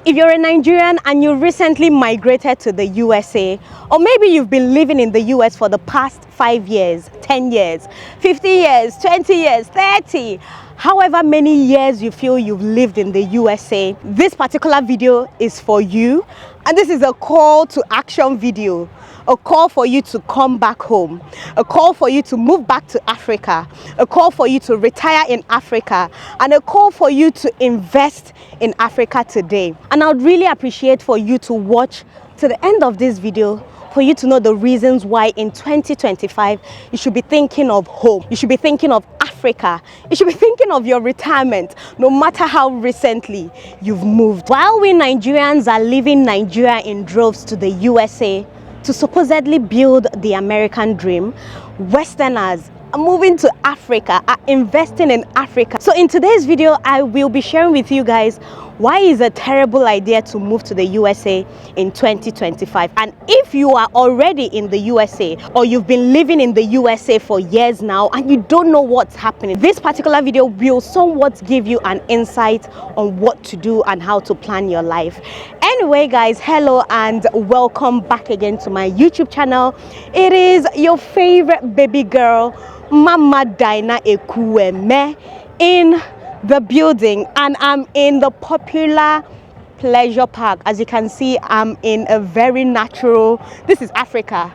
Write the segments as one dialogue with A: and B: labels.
A: If you're a Nigerian and you recently migrated to the USA, or maybe you've been living in the US for the past 5 years, 10 years, 50 years, 20 years, 30, however many years you feel you've lived in the USA, this particular video is for you. And this is a call to action video, a call for you to come back home, a call for you to move back to Africa, a call for you to retire in Africa, and a call for you to invest in Africa today. And I would really appreciate for you to watch to the end of this video, for you to know the reasons why in 2025 you should be thinking of home, you should be thinking of Africa, you should be thinking of your retirement, no matter how recently you've moved. While we Nigerians are leaving Nigeria in droves to the USA to supposedly build the American dream, Westerners are moving to Africa, are investing in Africa. So in today's video, I will be sharing with you guys why it's a terrible idea to move to the USA in 2025. And if you are already in the USA or you've been living in the USA for years now and you don't know what's happening, this particular video will somewhat give you an insight on what to do and how to plan your life. Anyway guys, hello and welcome back again to my YouTube channel. It is your favorite baby girl, Mama Dyna Ekwueme, in the building, and I'm in the popular pleasure park. As you can see, I'm in a very natural, this is Africa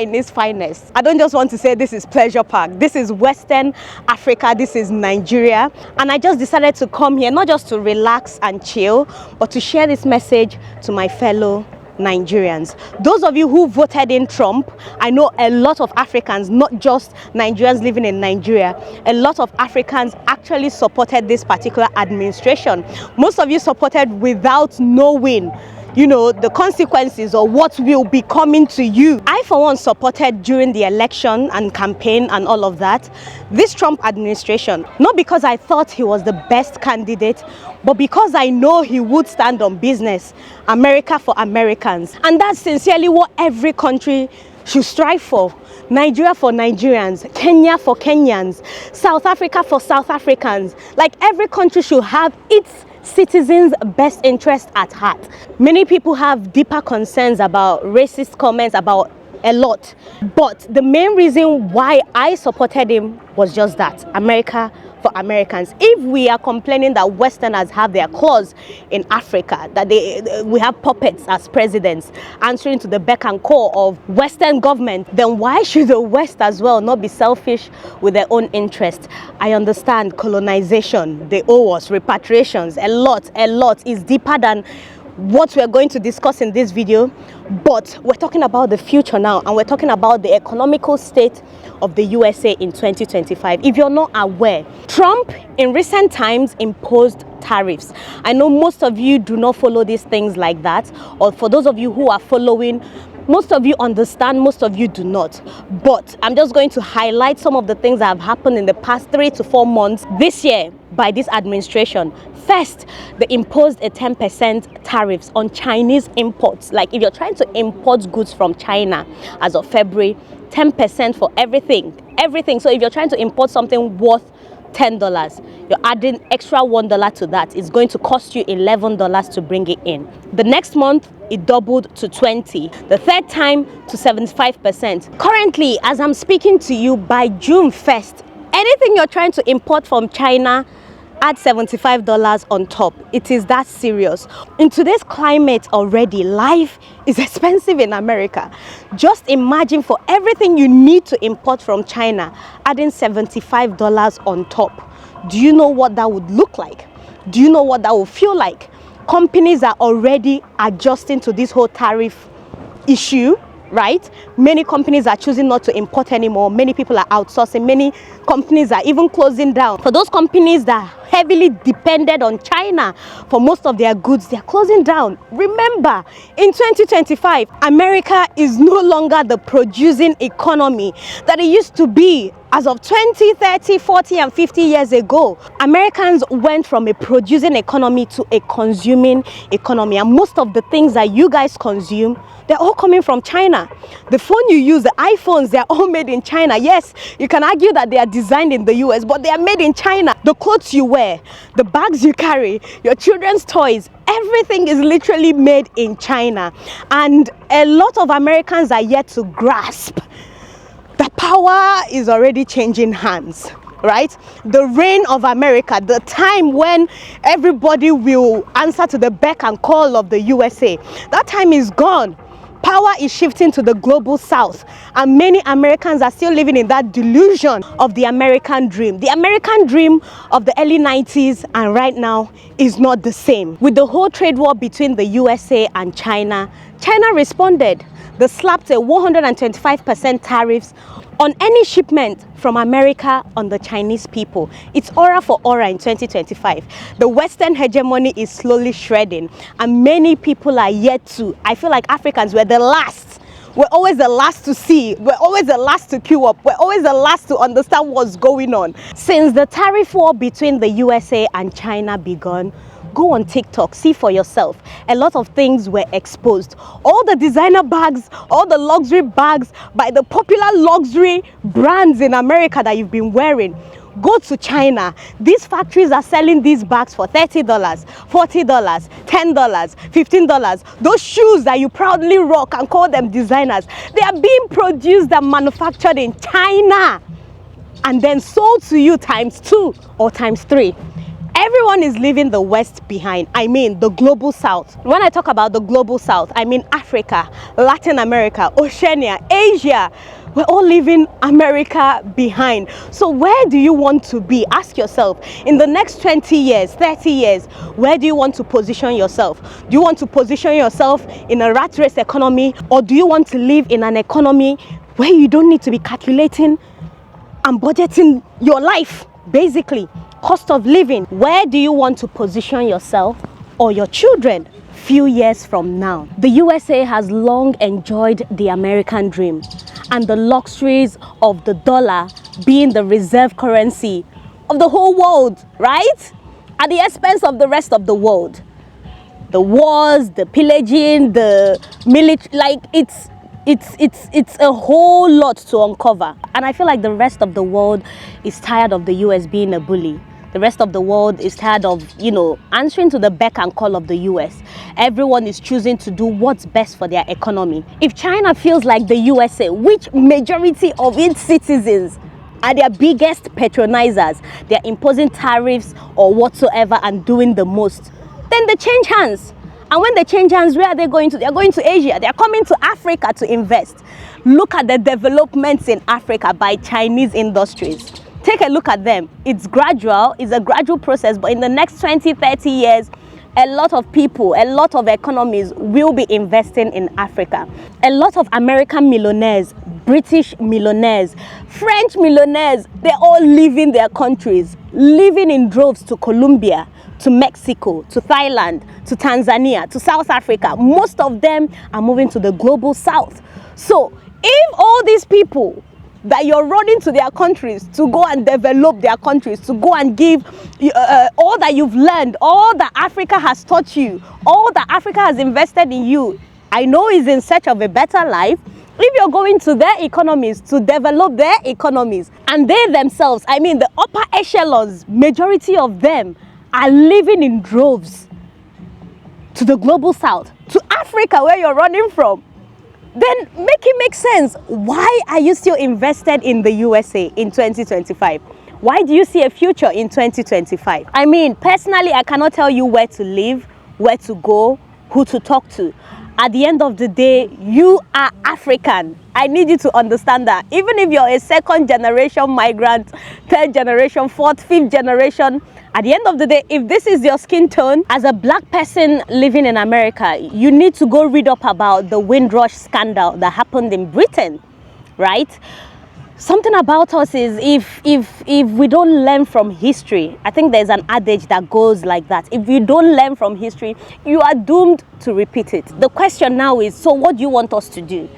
A: in its finest. I don't just want to say this is pleasure park, this is Western Africa, this is Nigeria. And I just decided to come here not just to relax and chill, but to share this message to my fellow Nigerians. Those of you who voted in Trump, I know a lot of Africans, not just Nigerians living in Nigeria, a lot of Africans actually supported this particular administration. Most of you supported without knowing, you know, the consequences or what will be coming to you. I for one supported during the election and campaign and all of that this Trump administration, not because I thought he was the best candidate, but because I know he would stand on business, America for Americans. And that's sincerely what every country should strive for. Nigeria for Nigerians, Kenya for Kenyans, South Africa for South Africans. Like, every country should have its citizens' best interest at heart. Many people have deeper concerns about racist comments about a lot, but the main reason why I supported him was just that, America for Americans. If we are complaining that Westerners have their claws in Africa, that we have puppets as presidents answering to the beck and call of Western government, then why should the West as well not be selfish with their own interest? I understand colonization, they owe us repatriations, a lot is deeper than what we're going to discuss in this video, but we're talking about the future now, and we're talking about the economical state of the USA in 2025. If you're not aware, Trump in recent times imposed tariffs. I know most of you do not follow these things like that, or for those of you who are following, most of you understand, most of you do not. But I'm just going to highlight some of the things that have happened in the past 3 to 4 months this year by this administration. First, they imposed a 10% tariffs on Chinese imports. Like, if you're trying to import goods from China as of February, 10% for everything. So if you're trying to import something worth $10, you're adding extra $1 to that. It's going to cost you $11 to bring it in. The next month, it doubled to 20%. The third time to 75%. Currently, as I'm speaking to you, by June 1st, anything you're trying to import from China, add $75 on top. It is that serious. In today's climate already, life is expensive in America. Just imagine, for everything you need to import from China, adding $75 on top. Do you know what that would look like? Do you know what that would feel like? Companies are already adjusting to this whole tariff issue, right? Many companies are choosing not to import anymore. Many people are outsourcing. Many companies are even closing down. For those companies that heavily depended on China for most of their goods, they're closing down. Remember, in 2025, America is no longer the producing economy that it used to be As of 20, 30, 40 and 50 years ago, Americans went from a producing economy to a consuming economy. And most of the things that you guys consume, they're all coming from China. The phone you use, the iPhones, they're all made in China. Yes, you can argue that they are designed in the US, but they are made in China. The clothes you wear, the bags you carry, your children's toys, everything is literally made in China. And a lot of Americans are yet to grasp the power is already changing hands, right? The reign of America, the time when everybody will answer to the beck and call of the USA, that time is gone. Power is shifting to the global south, and many Americans are still living in that delusion of the American dream. The American dream of the early 90s and right now is not the same. With the whole trade war between the USA and China, China responded. They slapped a 125% tariffs on any shipment from America on the Chinese people. It's aura for aura in 2025. The Western hegemony is slowly shredding, and many people are yet to. I feel like Africans were the last. We're always the last to see. We're always the last to queue up. We're always the last to understand what's going on. Since the tariff war between the USA and China began, go on TikTok, see for yourself. A lot of things were exposed. All the designer bags, all the luxury bags by the popular luxury brands in America that you've been wearing. Go to China. These factories are selling these bags for $30, $40, $10, $15. Those shoes that you proudly rock and call them designers, they are being produced and manufactured in China and then sold to you ×2 or ×3. Everyone is leaving the West behind. I mean the global South. When I talk about the global South, I mean Africa, Latin America, Oceania, Asia. We're all leaving America behind. So where do you want to be? Ask yourself, in the next 20 years, 30 years, where do you want to position yourself? Do you want to position yourself in a rat race economy, or do you want to live in an economy where you don't need to be calculating and budgeting your life, basically? Cost of living. Where do you want to position yourself or your children few years from now? The USA has long enjoyed the American dream and the luxuries of the dollar being the reserve currency of the whole world, right? At the expense of the rest of the world. The wars, the pillaging, the military, like it's a whole lot to uncover. And I feel like the rest of the world is tired of the US being a bully. The rest of the world is tired of, answering to the beck and call of the US. Everyone is choosing to do what's best for their economy. If China feels like the USA, which majority of its citizens are their biggest patronizers, they're imposing tariffs or whatsoever and doing the most, then they change hands. And when they change hands, where are they going to? They're going to Asia. They're coming to Africa to invest. Look at the developments in Africa by Chinese industries. Take a look at them. It's gradual, it's a gradual process, but in the next 20, 30 years, a lot of people, a lot of economies will be investing in Africa. A lot of American millionaires, British millionaires, French millionaires, they're all leaving their countries, living in droves to Colombia, to Mexico, to Thailand, to Tanzania, to South Africa. Most of them are moving to the global South. So if all these people that you're running to their countries to go and develop their countries, to go and give all that you've learned, all that Africa has taught you, all that Africa has invested in you, I know is in search of a better life. If you're going to their economies to develop their economies, and they themselves, I mean the upper echelons, majority of them are living in droves to the global South, to Africa where you're running from, then make it make sense. Why are you still invested in the USA in 2025? Why do you see a future in 2025? I mean, personally, I cannot tell you where to live, where to go, who to talk to. At the end of the day, you are African. I need you to understand that. Even if you're a second generation migrant, third generation, fourth, fifth generation, at the end of the day, if this is your skin tone, as a black person living in America, you need to go read up about the Windrush scandal that happened in Britain, right? Something about us is if we don't learn from history, I think there's an adage that goes like that. If you don't learn from history, you are doomed to repeat it. The question now is, so what do you want us to do?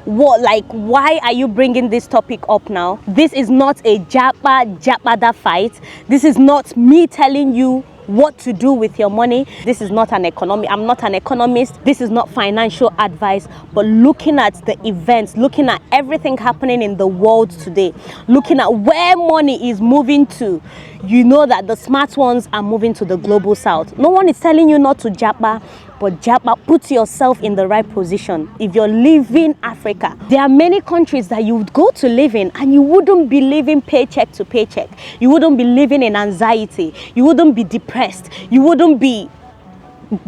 A: What, like, why are you bringing this topic up now? This is not a japa fight. This is not me telling you what to do with your money. This is not an economy. I'm not an economist. This is not financial advice, but looking at the events, looking at everything happening in the world today, looking at where money is moving to, you know that the smart ones are moving to the global south. No one is telling you not to japa, but japa, put yourself in the right position. If you're leaving Africa, there are many countries that you would go to live in and you wouldn't be living paycheck to paycheck. You wouldn't be living in anxiety. You wouldn't be depressed. You wouldn't be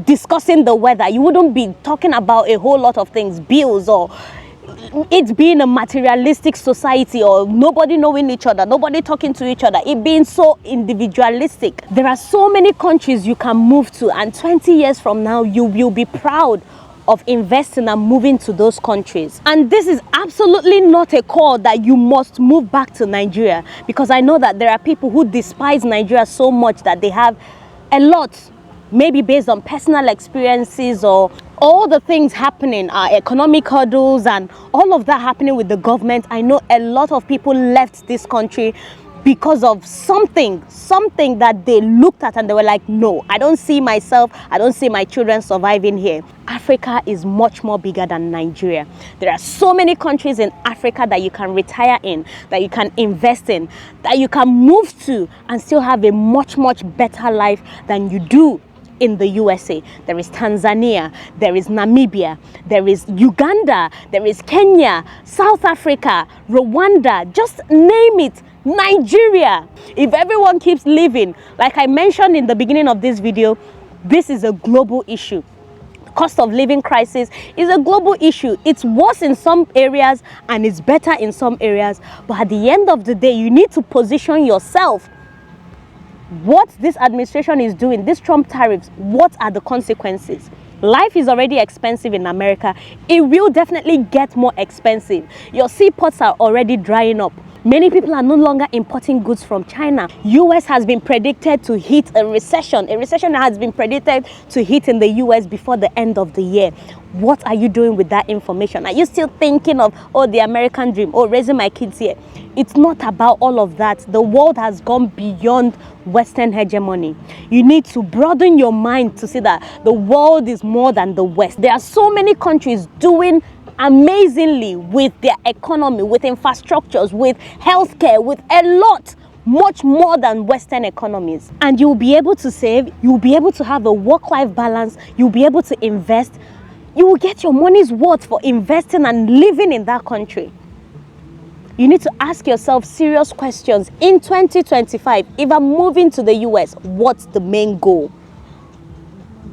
A: discussing the weather. You wouldn't be talking about a whole lot of things, bills, or it being a materialistic society, or nobody knowing each other, nobody talking to each other, it being so individualistic. There are so many countries you can move to, and 20 years from now you will be proud of investing and moving to those countries. And this is absolutely not a call that you must move back to Nigeria, because I know that there are people who despise Nigeria so much that they have a lot, maybe based on personal experiences or all the things happening, economic hurdles and all of that happening with the government. I know a lot of people left this country because of something that they looked at and they were like, no, I don't see myself, I don't see my children surviving here. Africa is much more bigger than Nigeria. There are so many countries in Africa that you can retire in, that you can invest in, that you can move to and still have a much better life than you do in the USA. There is Tanzania, there is Namibia, there is Uganda, there is Kenya, South Africa, Rwanda, just name it, Nigeria. If everyone keeps living, like I mentioned in the beginning of this video, this is a global issue. Cost of living crisis is a global issue. It's worse in some areas and it's better in some areas, but at the end of the day, you need to position yourself. What this administration is doing, this Trump tariffs, what are the consequences? Life is already expensive in America. It will definitely get more expensive. Your seaports are already drying up. Many people are no longer importing goods from China. US has been predicted to hit a recession. A recession has been predicted to hit in the US before the end of the year. What are you doing with that information? Are you still thinking of, oh, the American dream, oh, raising my kids here? It's not about all of that. The world has gone beyond Western hegemony. You need to broaden your mind to see that the world is more than the West. There are so many countries doing amazingly with their economy, with infrastructures, with healthcare, with a lot, much more than Western economies. And you'll be able to save, you'll be able to have a work-life balance, you'll be able to invest. You will get your money's worth for investing and living in that country. You need to ask yourself serious questions. In 2025, if I'm moving to the US, what's the main goal?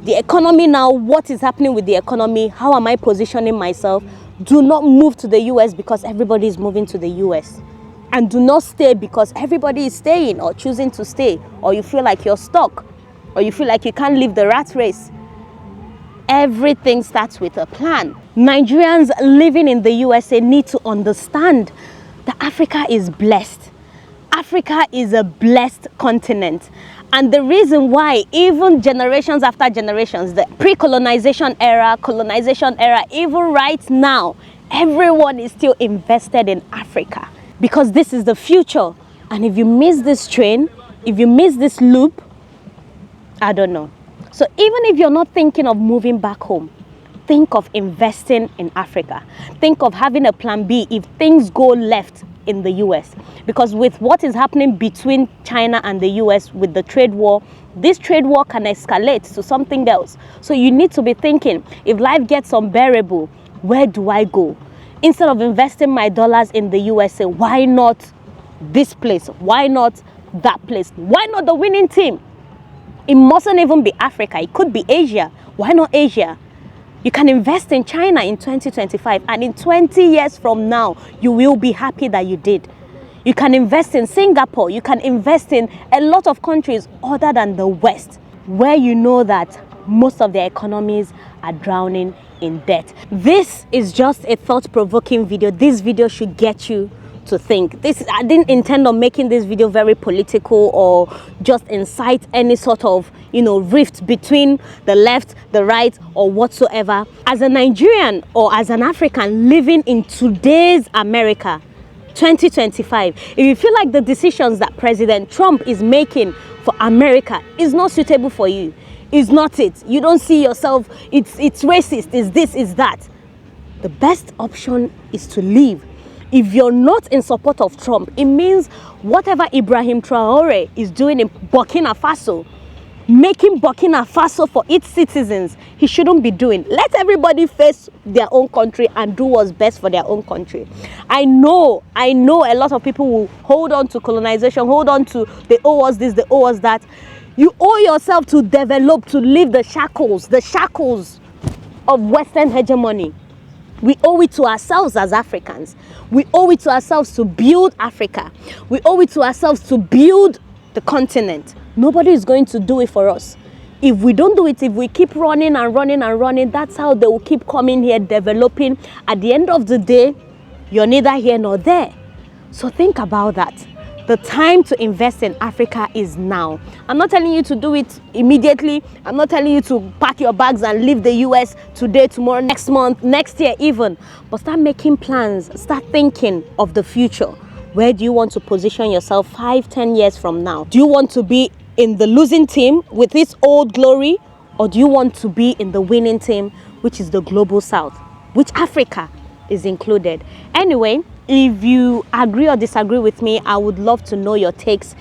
A: The economy now, what is happening with the economy? How am I positioning myself? Do not move to the US because everybody is moving to the US. And do not stay because everybody is staying or choosing to stay, or you feel like you're stuck, or you feel like you can't leave the rat race. Everything starts with a plan. Nigerians living in the USA need to understand that Africa is blessed. Africa is a blessed continent. And the reason why, even generations after generations, the pre-colonization era, colonization era, even right now, everyone is still invested in Africa because this is the future. And if you miss this train, if you miss this loop, I don't know. So even if you're not thinking of moving back home, think of investing in Africa. Think of having a plan B if things go left in the US. Because with what is happening between China and the US with the trade war, this trade war can escalate to something else. So you need to be thinking, if life gets unbearable, where do I go? Instead of investing my dollars in the USA, why not this place? Why not that place? Why not the winning team? It mustn't even be Africa. It could be Asia. Why not Asia? You can invest in China in 2025, and in 20 years from now, you will be happy that you did. You can invest in Singapore. You can invest in a lot of countries other than the West, where you know that most of their economies are drowning in debt. This is just a thought-provoking video. This video should get you to think. I didn't intend on making this video very political or just incite any sort of, rift between the left, the right, or whatsoever. As a Nigerian or as an African living in today's America, 2025, if you feel like the decisions that President Trump is making for America is not suitable for you, is not it, you don't see yourself, it's racist, is this, is that, the best option is to leave. If you're not in support of Trump, it means whatever Ibrahim Traore is doing in Burkina Faso, making Burkina Faso for its citizens, he shouldn't be doing. Let everybody face their own country and do what's best for their own country. I know a lot of people will hold on to colonization, hold on to they owe us this, they owe us that. You owe yourself to develop, to leave the shackles of Western hegemony. We owe it to ourselves as Africans. We owe it to ourselves to build Africa. We owe it to ourselves to build the continent. Nobody is going to do it for us. If we don't do it, if we keep running and running and running, that's how they will keep coming here, developing. At the end of the day, you're neither here nor there. So think about that. The time to invest in Africa is now. I'm not telling you to do it immediately. I'm not telling you to pack your bags and leave the US today, tomorrow, next month, next year even. But start making plans. Start thinking of the future. Where do you want to position yourself 5-10 years from now? Do you want to be in the losing team with its old glory? Or do you want to be in the winning team, which is the global south, which Africa is included? Anyway, if you agree or disagree with me, I would love to know your takes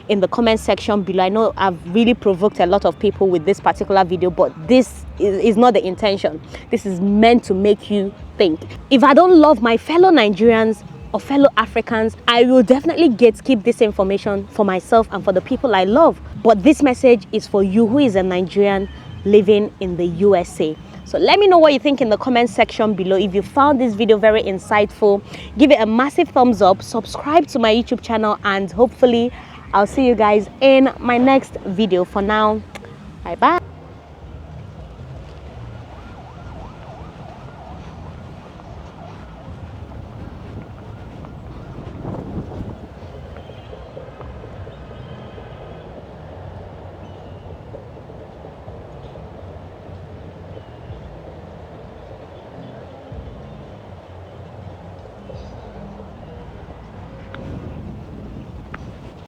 A: in the comment section below. I know I've really provoked a lot of people with this particular video, but this is not the intention. This is meant to make you think. If I don't love my fellow Nigerians or fellow Africans, I will definitely gatekeep this information for myself and for the people I love. But this message is for you who is a Nigerian living in the USA. So let me know what you think in the comment section below. If you found this video very insightful, give it a massive thumbs up, subscribe to my YouTube channel, and hopefully I'll see you guys in my next video. For now, bye bye.